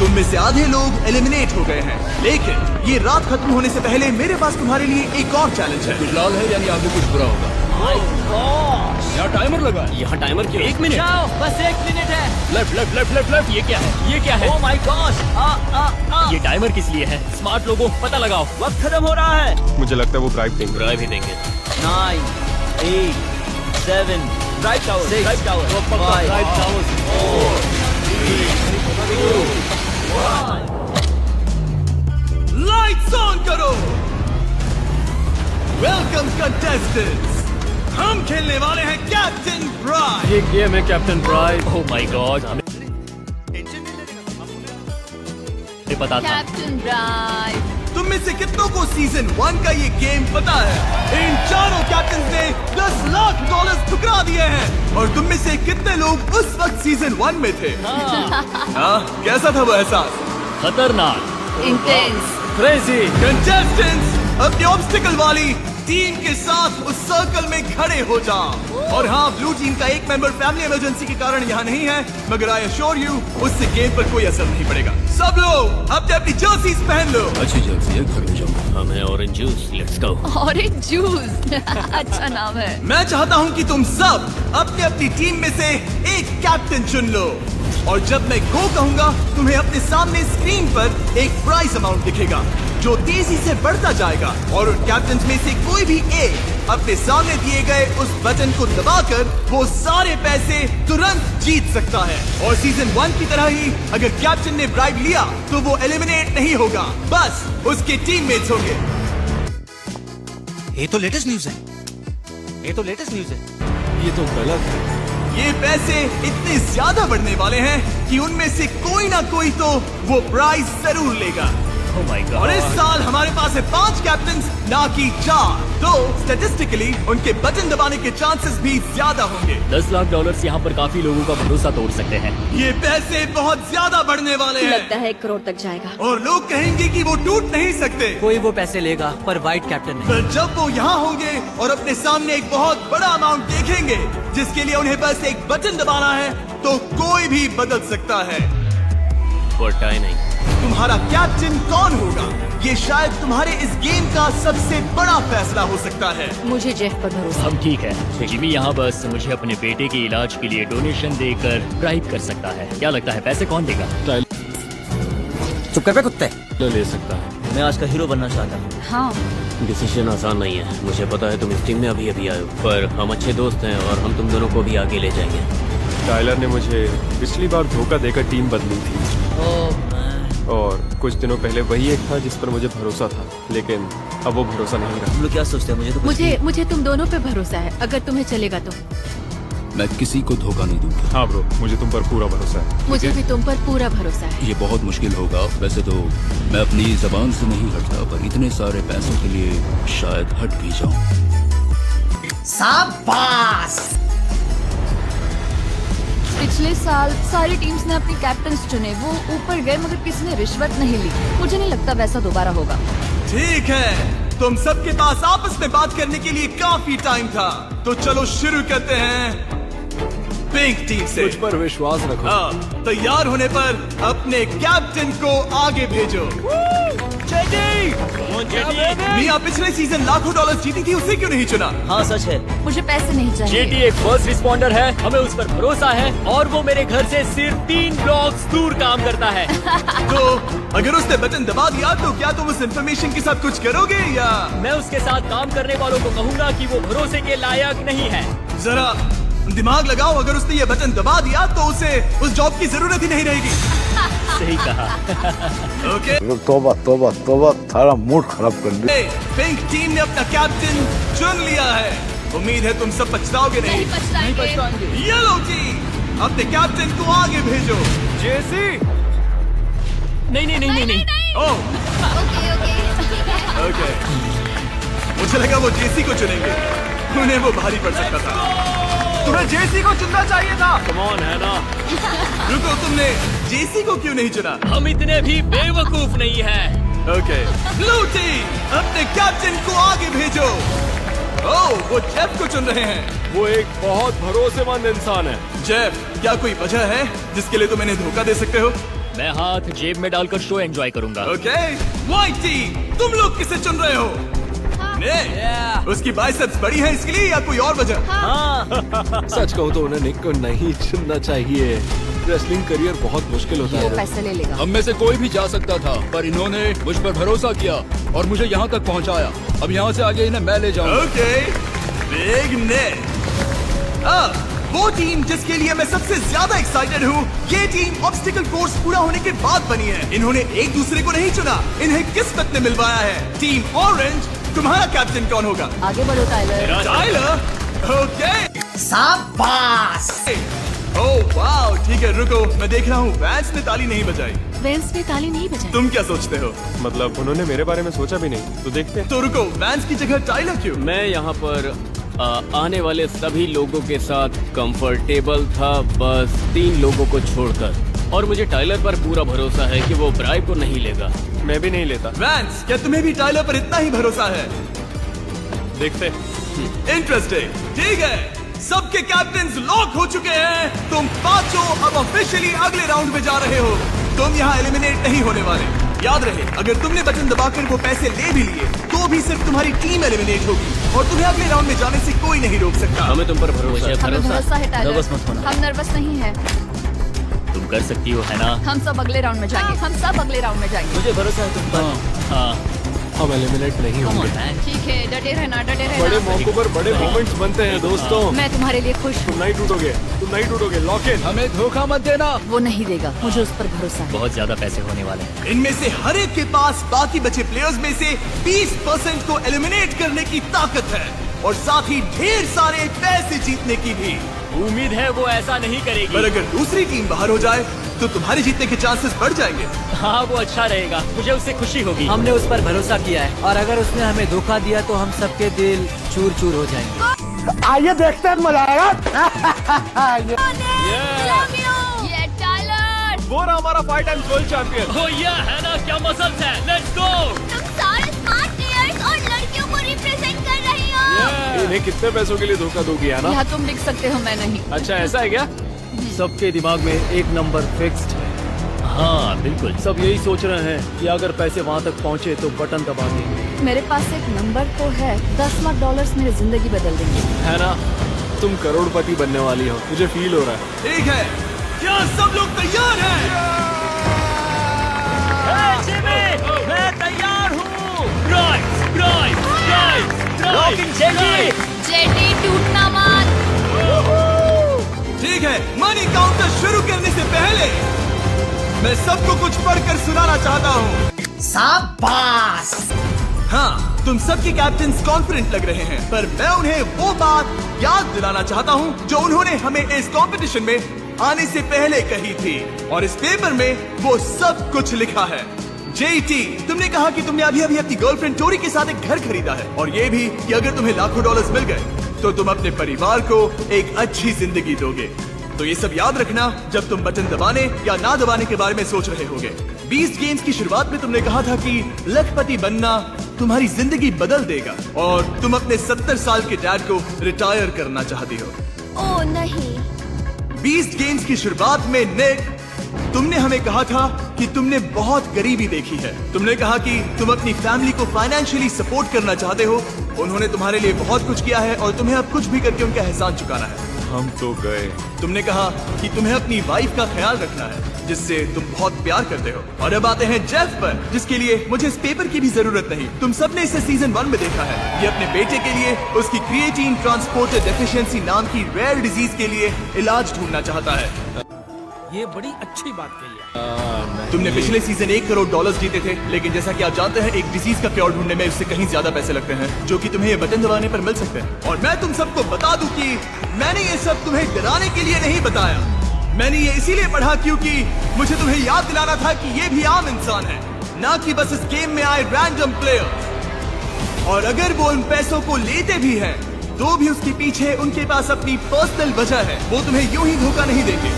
तुम में से आधे लोग एलिमिनेट हो गए हैं, लेकिन ये रात खत्म होने से पहले मेरे पास तुम्हारे लिए एक और चैलेंज है। कुछ लाल है यानी आगे कुछ बुरा होगा। यहाँ टाइमर लगा है। यहाँ टाइमर क्यों? 1 मिनट। जाओ, बस 1 मिनट है। Left left left left left. ये क्या है? ये क्या है? Oh my gosh. ये टाइमर किस लिए है? स्मार्ट लोगों पता लगाओ। वक्त खत्म हो रहा है। मुझे लगता है वो ब्राइब देंगे। ड्राइव ही देंगे। 9, 8, 7, drive tower. 6, drive tower. 5, drive tower. 4, lights on करो। वेलकम कंटेस्टेंट्स, हम खेलने वाले हैं कैप्टन ब्राइड। ये गेम है captain bride. Oh my God, हमें पता था। Captain bride. तुम में से कितनों को सीजन 1 का ये गेम पता है? इन चारों कैप्टन ने $10 लाख ठुकरा दिए हैं। और तुम में से कितने लोग उस वक्त सीजन 1 में थे? हाँ, कैसा था वो एहसास? खतरनाक, इंटेंस। क्रेजी। कंटेस्टेंट्स, अपनी ऑब्स्टिकल वाली टीम के साथ उस सर्कल में खड़े हो जाओ। और हाँ, ब्लू टीम का एक मेंबर फैमिली इमरजेंसी के कारण यहाँ नहीं है, मगर आई अश्योर यू उससे गेम पर कोई असर नहीं पड़ेगा। सब लोग अपने अपनी जर्सीज पहन लो। अच्छी जर्सी है, घर ले जाऊँ। हम हैं orange juice, let's go. Orange juice. अच्छा नाम है। मैं चाहता हूँ कि तुम सब अपनी अपनी टीम में से एक कैप्टन चुन लो। और जब मैं गो कहूंगा, तुम्हें अपने सामने स्क्रीन पर एक प्राइस अमाउंट दिखेगा जो तेजी से बढ़ता जाएगा। और उन कैप्टन में से कोई भी एक अपने सामने दिए गए उस बटन को दबाकर वो सारे पैसे तुरंत जीत सकता है। और सीजन 1 की तरह ही अगर कैप्टन ने ब्राइब लिया तो वो एलिमिनेट नहीं होगा, बस उसके टीममेट्स होंगे। ये तो लेटेस्ट न्यूज़ है। ये तो लेटेस्ट न्यूज़ है। ये तो गलत है। ये पैसे इतने ज्यादा बढ़ने वाले हैं कि उनमें से कोई ना कोई तो वो प्राइज जरूर लेगा। ओह माय और इस गॉड। साल हमारे पास है 5 कैप्टन, ना कि 4। तो स्टैटिस्टिकली उनके बटन दबाने के चांसेस भी ज्यादा होंगे। $10 लाख यहाँ पर काफी लोगों का भरोसा तोड़ सकते हैं। ये पैसे बहुत ज्यादा बढ़ने वाले लगता हैं है 1 करोड़ तक जाएगा। और लोग कहेंगे कि वो टूट नहीं सकते। कोई वो पैसे लेगा पर व्हाइट कैप्टन नहीं। पर जब वो यहाँ होंगे और अपने सामने एक बहुत बड़ा अमाउंट देखेंगे जिसके लिए उन्हें बस एक बटन दबाना है, तो कोई भी बदल सकता है। कोई नहीं। तुम्हारा कैप्टन कौन होगा, ये शायद तुम्हारे इस गेम का सबसे बड़ा फैसला हो सकता है। मुझे जेफ पर भरोसा। हम ठीक है। जिमी यहाँ बस मुझे अपने बेटे के इलाज के लिए डोनेशन देकर ब्राइब कर सकता है। क्या लगता है पैसे कौन देगा? चुप कर बे कुत्ते। ले सकता है। मैं आज का हीरो बनना चाहता हूँ। हाँ, डिसीजन आसान नहीं है। मुझे पता है तुम इस टीम में अभी अभी आए हो, पर हम अच्छे दोस्त हैं और हम तुम दोनों को भी आगे ले जाएंगे। टाइलर ने मुझे पिछली बार धोखा देकर टीम बदली थी और कुछ दिनों पहले वही एक था जिस पर मुझे भरोसा था, लेकिन अब वो भरोसा नहीं रहा। तुम लोग क्या सोचते हैं? मुझे तो कुछ मुझे तुम दोनों पे भरोसा है, अगर तुम्हें चलेगा तो। मैं किसी को धोखा नहीं दूंगा। हाँ ब्रो, मुझे तुम पर पूरा भरोसा है। मुझे भी तुम पर पूरा भरोसा है। ये बहुत मुश्किल होगा। वैसे तो मैं अपनी जबान से नहीं हटता, पर इतने सारे पैसों के लिए शायद हट भी जाऊं। शाबाश। पिछले साल सारी टीम्स ने अपने कैप्टन्स चुने, वो ऊपर गए मगर किसी ने रिश्वत नहीं ली। मुझे नहीं लगता वैसा दोबारा होगा। ठीक है, तुम सबके पास आपस में बात करने के लिए काफी टाइम था, तो चलो शुरू करते हैं पिंक टीम से। मुझ पर विश्वास रखो। हाँ, तैयार होने पर अपने कैप्टन को आगे भेजो। मिया पिछले सीजन लाखों डॉलर जीती थी, उसे क्यों नहीं चुना? हाँ सच है। मुझे पैसे नहीं चाहिए। जेटी एक फर्स्ट रिस्पॉन्डर है, हमें उस पर भरोसा है और वो मेरे घर से सिर्फ 3 ब्लॉक्स दूर काम करता है। तो अगर उसने बटन दबा दिया तो क्या तुम उस इन्फॉर्मेशन के साथ कुछ करोगे या? मैं उसके साथ काम करने वालों को कहूंगा कि वो भरोसे के लायक नहीं है। जरा दिमाग लगाओ, अगर उसने ये बटन दबा दिया तो उसे उस जॉब की जरूरत ही नहीं रहेगी। सही कहा। ओके, तोबा तोबा तोबा, थारा मूड खराब कर दिया। पिंक टीम ने अपना कैप्टन चुन लिया है। उम्मीद है तुम सब पछताओगे नहीं। नहीं पछताएंगे। येलो टीम अपने कैप्टन को आगे भेजो। जेसी। नहीं नहीं नहीं नहीं नहीं। ओह, ओके। ओके। मुझे लगा वो जेसी को चुनेंगे, उन्हें वो भारी पड़ सकता था। तुम्हें जेसी को चुनना चाहिए था। कम ऑन है ना। रुको, तुमने जेसी को क्यों नहीं चुना? हम इतने भी बेवकूफ नहीं हैं। ओके, ब्लू टीम अपने कैप्टन को आगे भेजो। ओह, वो जेफ को चुन रहे हैं। वो एक बहुत भरोसेमंद इंसान है। जेफ, क्या कोई वजह है जिसके लिए तुम इन्हें धोखा दे सकते हो? मैं हाथ जेब में डालकर शो एंजॉय करूंगा। ओके व्हाइट टीम, तुम लोग किसे चुन रहे हो? निक, उसकी बाइसेप्स बड़ी है इसके लिए या कोई और वजह? सच कहूँ तो उन्हें निक को नहीं चुनना चाहिए। रेसलिंग करियर बहुत मुश्किल होता वो है। पैसे ले लेगा। हम में से कोई भी जा सकता था, पर इन्होंने मुझ पर भरोसा किया और मुझे यहाँ तक पहुँचाया। अब यहाँ से आगे इन्हें मैं ले जाऊंगा। ओके बिग निक। वो टीम जिसके लिए मैं सबसे ज्यादा एक्साइटेड हूँ, ये टीम ऑब्स्टिकल कोर्स पूरा होने के बाद बनी है। इन्होंने एक दूसरे को नहीं चुना, इन्हें किस्मत ने मिलवाया है। टीम ऑरेंज, तुम्हारा कैप्टन कौन होगा? आगे बढ़ो टाइलर। टाइलर। ओके शाबाश। ओह वाओ, ठीक है रुको, मैं देख रहा हूँ वैंस ने ताली नहीं बजाई। वेंस ने ताली नहीं बजाई। तुम क्या सोचते हो? मतलब उन्होंने मेरे बारे में सोचा भी नहीं, तो देखते हैं। तो रुको, वैंस की जगह टाइलर क्यों? मैं यहाँ पर आने वाले सभी लोगों के साथ कंफर्टेबल था, बस 3 लोगों को छोड़कर। और मुझे टाइलर पर पूरा भरोसा है कि वो ब्राइब को नहीं लेगा। मैं भी नहीं लेता। वैंस, क्या तुम्हें भी टाइलर पर इतना ही भरोसा है? देखते। इंटरेस्टिंग। ठीक है, सबके कैप्टन्स लॉक हो चुके हैं। तुम पांचों अब ऑफिशियली अगले राउंड में जा रहे हो। तुम यहाँ एलिमिनेट नहीं होने वाले। याद रहे, अगर तुमने बटन दबाकर वो पैसे ले भी लिए तो भी सिर्फ तुम्हारी टीम एलिमिनेट होगी और तुम्हें अगले राउंड में जाने से कोई नहीं रोक सकता। हमें तुम पर भरोसा है। हमें भरोसा है टाइलर। नर्वस मत होना। हम नर्वस नहीं है। तुम कर सकती हो, है ना? हम सब अगले राउंड में जाएंगे। हम सब अगले राउंड में जाएंगे। मुझे भरोसा है तुम पर। हाँ, हम एलिमिनेट नहीं होंगे। ठीक है, डटे रहना, डटे बड़े रहना। मौकों पर बड़े मोमेंट्स बनते हैं दोस्तों। मैं तुम्हारे लिए खुश हूँ। तुम नहीं टूटोगे, तुम नहीं टूटोगे। Lock in. हमें धोखा मत देना। वो नहीं देगा, मुझे उस पर भरोसा है। बहुत ज्यादा पैसे होने वाले हैं। इनमें से हर एक के पास बाकी बचे प्लेयर्स में से 20% को एलिमिनेट करने की ताकत है और साथ ही ढेर सारे पैसे जीतने की भी। उम्मीद है वो ऐसा नहीं करेगी। पर अगर दूसरी टीम बाहर हो जाए तो तुम्हारे जीतने के चांसेस बढ़ जाएंगे। हाँ, वो अच्छा रहेगा, मुझे उससे खुशी होगी। हमने उस पर भरोसा किया है और अगर उसने हमें धोखा दिया तो हम सबके दिल चूर चूर हो जाएंगे। आइए देखते हैं, मजा आएगा। ये टाइलर। वो रहा हमारा 5 टाइम्स वर्ल्ड चैंपियन। ओह या, है ना, क्या मसल्स है। Let's go. तुम सारे स्मार्ट प्लेयर्स और लड़कियों को रिप्रेजेंट कर रही हो। इन्हें कितने पैसों के लिए धोखा दोगी है ना? यहाँ तुम लिख सकते हो, मैं नहीं। अच्छा ऐसा है क्या? सबके दिमाग में एक नंबर फिक्स्ड है। हाँ बिल्कुल। सब यही सोच रहे हैं कि अगर पैसे वहाँ तक पहुँचे तो बटन दबा देंगे। मेरे पास एक नंबर तो है। $10 लाख मेरी जिंदगी बदल देंगे। है ना? तुम करोड़पति बनने वाली हो, मुझे फील हो रहा है। ठीक है, क्या सब लोग तैयार हैं? मैं तैयार हूँ। जेटी टूटना मत। ठीक है, मनी काउंटर शुरू करने से पहले मैं सबको कुछ पढ़कर सुनाना चाहता हूँ। शाबाश। हाँ, तुम सबके कैप्टन्स कॉन्फिडेंट लग रहे हैं, पर मैं उन्हें वो बात याद दिलाना चाहता हूँ जो उन्होंने हमें इस कंपटीशन में आने से पहले कही थी। और इस पेपर में वो सब कुछ लिखा है। जेटी, तुमने कहा कि तुमने अभी अभी अपनी गर्लफ्रेंड टोरी के साथ एक घर खरीदा है और ये भी कि अगर तुम्हें लाखों डॉलर्स मिल गए तो तुम अपने परिवार को एक अच्छी जिंदगी दोगे। तो ये सब याद रखना जब तुम बटन दबाने या ना दबाने के बारे में सोच रहे होगे। 20 गेम्स की शुरुआत में तुमने कहा था कि लखपति बनना तुम्हारी जिंदगी बदल देगा और तुम अपने 70 साल के डैड को रिटायर करना चाहती हो। ओ नहीं। 20 गेम्स की शुरुआत में निक, तुमने हमें कहा था कि तुमने बहुत गरीबी देखी है। तुमने कहा कि तुम अपनी फैमिली को फाइनेंशियली सपोर्ट करना चाहते हो। उन्होंने तुम्हारे लिए बहुत कुछ किया है और तुम्हें अब कुछ भी करके उनका एहसान चुकाना है। हम तो गए। तुमने कहा कि तुम्हें अपनी वाइफ का ख्याल रखना है जिससे तुम बहुत प्यार करते हो। और अब आते हैं जेफ पर, जिसके लिए मुझे इस पेपर की भी जरूरत नहीं। तुम सबने इसे सीजन 1 में देखा है। ये अपने बेटे के लिए उसकी क्रिएटिन ट्रांसपोर्टर डेफिशिएंसी नाम की रेयर डिजीज के लिए इलाज ढूंढना चाहता है। ये बड़ी अच्छी बात कही है। तुमने पिछले सीजन $1 करोड़ जीते थे, लेकिन जैसा कि आप जानते हैं एक डिजीज का क्योर ढूंढने में उससे कहीं ज्यादा पैसे लगते हैं, जो कि तुम्हें ये बटन दबाने पर मिल सकते हैं। और मैं तुम सबको बता दूं कि मैंने ये सब तुम्हें डराने के लिए नहीं बताया। मैंने ये इसीलिए पढ़ा क्योंकि मुझे तुम्हें याद दिलाना था कि ये भी आम इंसान है, ना कि बस इस गेम में आए रैंडम प्लेयर। और अगर वो उन पैसों को लेते भी हैं, तो भी उसके पीछे उनके पास अपनी पर्सनल वजह है। वो तुम्हें यूं ही धोखा नहीं देंगे।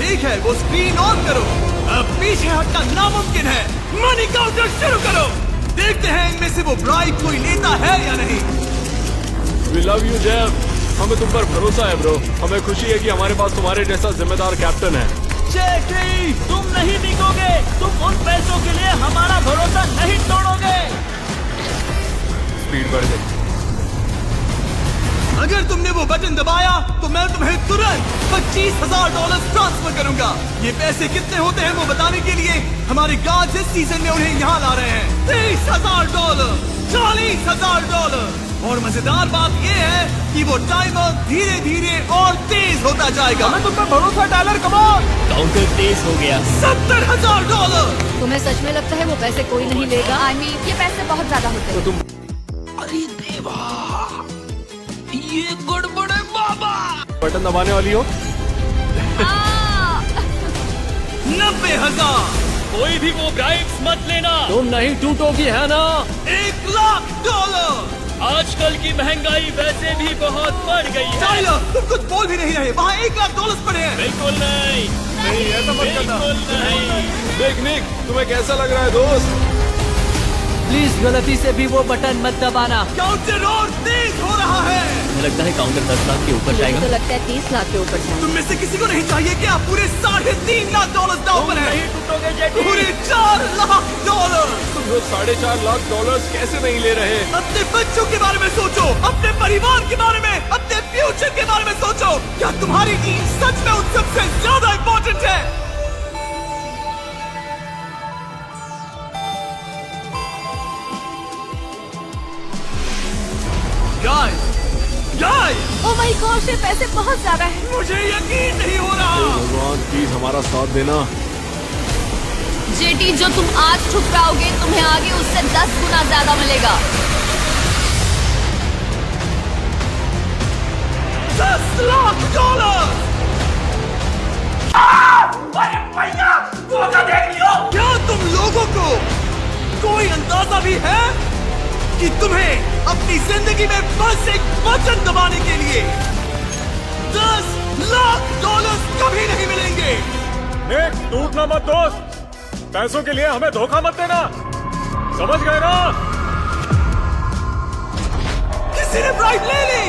ठीक है, वो स्क्रीन ऑन करो। अब पीछे हटना नामुमकिन है। मनी काउंटर शुरू करो। देखते हैं इनमें से वो ब्राइब कोई लेता है या नहीं। We love you, Jeff. हमें तुम पर भरोसा है ब्रो। हमें खुशी है कि हमारे पास तुम्हारे जैसा जिम्मेदार कैप्टन है। जैकी, तुम नहीं बिकोगे। तुम उन पैसों के लिए हमारा भरोसा नहीं तोड़ोगे। स्पीड बढ़ गई। अगर तुमने वो बटन दबाया तो मैं तुम्हें तुरंत $25,000 ट्रांसफर करूंगा। ये पैसे कितने होते हैं वो बताने के लिए हमारे गार्ड्स इस सीजन में उन्हें यहाँ ला रहे हैं। $30,000, $40,000। और मजेदार बात ये है कि वो टाइमर धीरे धीरे और तेज होता जाएगा। हमें तुम पर भरोसा टाइलर, कम ऑन। काउंटर तेज हो गया। $70,000। तुम्हें सच में लगता है वो पैसे कोई नहीं लेगा? आई मीन ये पैसे बहुत ज्यादा होते हैं। अरे देवा, ये गड़बड़ है बाबा। बटन दबाने वाली हो? 90,000। कोई भी वो ब्राइब्स मत लेना। तुम नहीं टूटोगी, है ना? $1,00,000। आजकल की महंगाई वैसे भी बहुत बढ़ गई है। टाइलर, तुम कुछ बोल भी नहीं रहे। वहाँ $1,00,000 पड़े हैं। बिल्कुल नहीं। नहीं, ऐसा मत करना। बिल्कुल नहीं। देख निक, तुम्हें कैसा लग रहा है दोस्त? प्लीज गलती से भी वो बटन मत दबाना। काउंटर और तेज हो रहा है। मुझे लगता है काउंटर 10 लाख के ऊपर जाएगा। तो लगता है 30 लाख के ऊपर जाए। तुम में से किसी को नहीं चाहिए क्या? पूरे $3.5 लाख डाउन पर है। नहीं टूटोगे जेटी। पूरे $4,00,000। तुम लोग $4.5 लाख कैसे नहीं ले रहे? अपने बच्चों के बारे में सोचो, अपने परिवार के बारे में, अपने फ्यूचर के बारे में सोचो। क्या तुम्हारी टीम सच में उन सबसे ज्यादा इंपॉर्टेंट है? गाइस, ओह माय गॉड, ये पैसे बहुत ज्यादा हैं। मुझे यकीन नहीं हो रहा। भगवान प्लीज हमारा साथ देना। जेटी, जो तुम आज ठुकराओगे तुम्हें आगे उससे 10 गुना ज्यादा मिलेगा। $10,00,000। क्या तुम लोगों को कोई अंदाजा भी है कि तुम्हें अपनी जिंदगी में बस एक बटन दबाने के लिए $10,00,000 कभी नहीं मिलेंगे? निक, टूटना मत दोस्त। पैसों के लिए हमें धोखा मत देना, समझ गए ना? किसी ने ब्राइट ले ली।